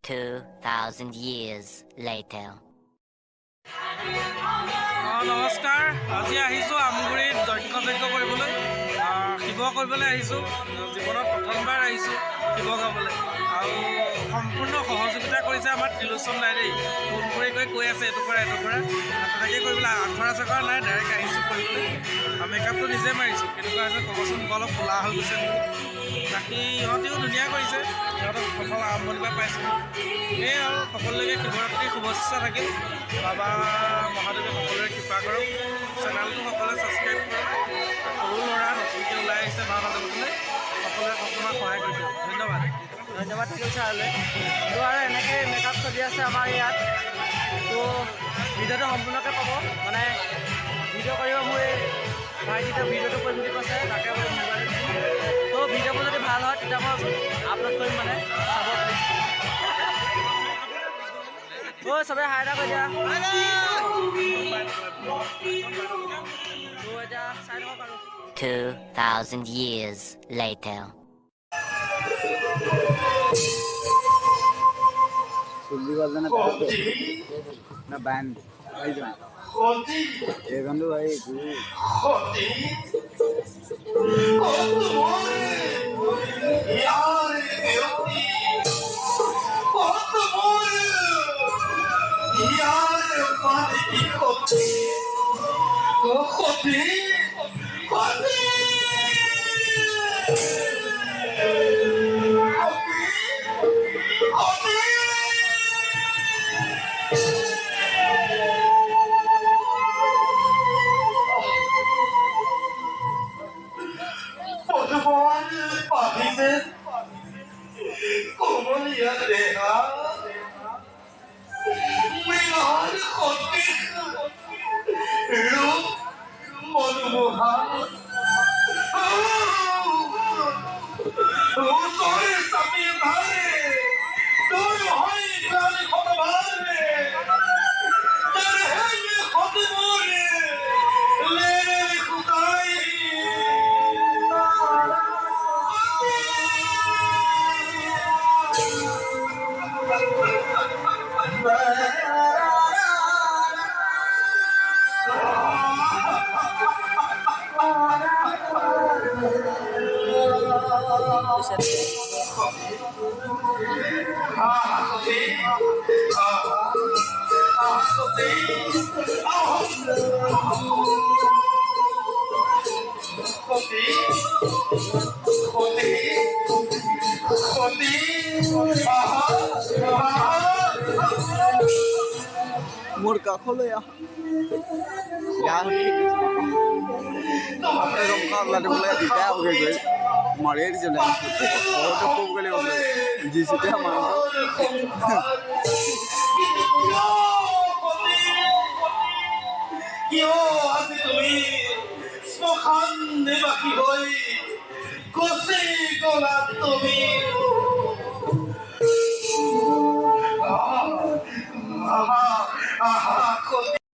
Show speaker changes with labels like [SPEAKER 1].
[SPEAKER 1] 2,000 years later.
[SPEAKER 2] নমস্কাৰ, আজি আহিছোঁ আমগুৰিত দক্ষযজ্ঞ কৰিবলৈ, শিৱ কৰিবলৈ আহিছোঁ। জীৱনত প্ৰথমবাৰ আহিছোঁ শিৱ গাবলৈ, আৰু সম্পূৰ্ণ সহযোগিতা কৰিছে আমাৰ ত্ৰিলোচন দাইদেই। ফোন কৰি কৈ আছে এইটো কৰা তেনেকৈ কৰিবলৈ আখৰা চাখৰা নাই, ডাইৰেক্ট আহিছোঁ কৰিবলৈ। মেকআপটো নিজে মাৰিছোঁ, কেনেকুৱা হৈছে ক'বচোন, অলপ কোলা হৈ গৈছে নেকি। বাকী ইহঁতেও ধুনীয়া কৰিছে, ইহঁতক প্ৰথম আৰম্ভণিৰ পৰা পাইছোঁ। সেয়ে আৰু সকলোকে শিৱৰাত্ৰিৰ শুভেচ্ছা থাকিল। বাবা মহাদেৱে সকলোৰে কৃপা কৰক। চেনেলটো সকলোৱে ছাবস্ক্ৰাইব কৰক। সৰু ল'ৰা নতুনকৈ ওলাই আহিছে ভাওনা জগতলৈ, সকলোৱে অকণমান সহায় কৰি দিয়ক। ধন্যবাদ
[SPEAKER 3] থাকিল ছাৰলৈ। তো আৰু এনেকৈ মেকআপ চলি আছে আমাৰ ইয়াত। তো ভিডিঅ'টো সম্পূৰ্ণকৈ পাব, মানে ভিডিঅ' কৰিব মোৰ এই ভাইটিতে ভিডিঅ'টো কৰিম বুলি কৈছে, তাকে মোবাইল। তো ভিডিঅ'বোৰ যদি ভাল হয় তেতিয়া মই আপলোড কৰিম, মানে চাব প্লিজ। তো চবে হাই এটা কৰি দিয়া। তো এতিয়া চাই থাকক আৰু
[SPEAKER 1] 2,000 years later.
[SPEAKER 4] ना बैंड ये गंदू भाई
[SPEAKER 5] ¿Cómo le iba a dejar? Me lo han jodido. Monumohan. Soy esta mi madre. Soy hoy cali con madre. Terheme jodimone. Lene kutai.
[SPEAKER 4] मोर का खोलो यार अपने रमका लाडू बोले दिखा हो गए मारे चले और तो खूब गले हो गए जिससे हमारा
[SPEAKER 5] क्यों आज तुम्हें स्मोखान ने बाकी होई कोसे कोला तुम्हें आहा आहा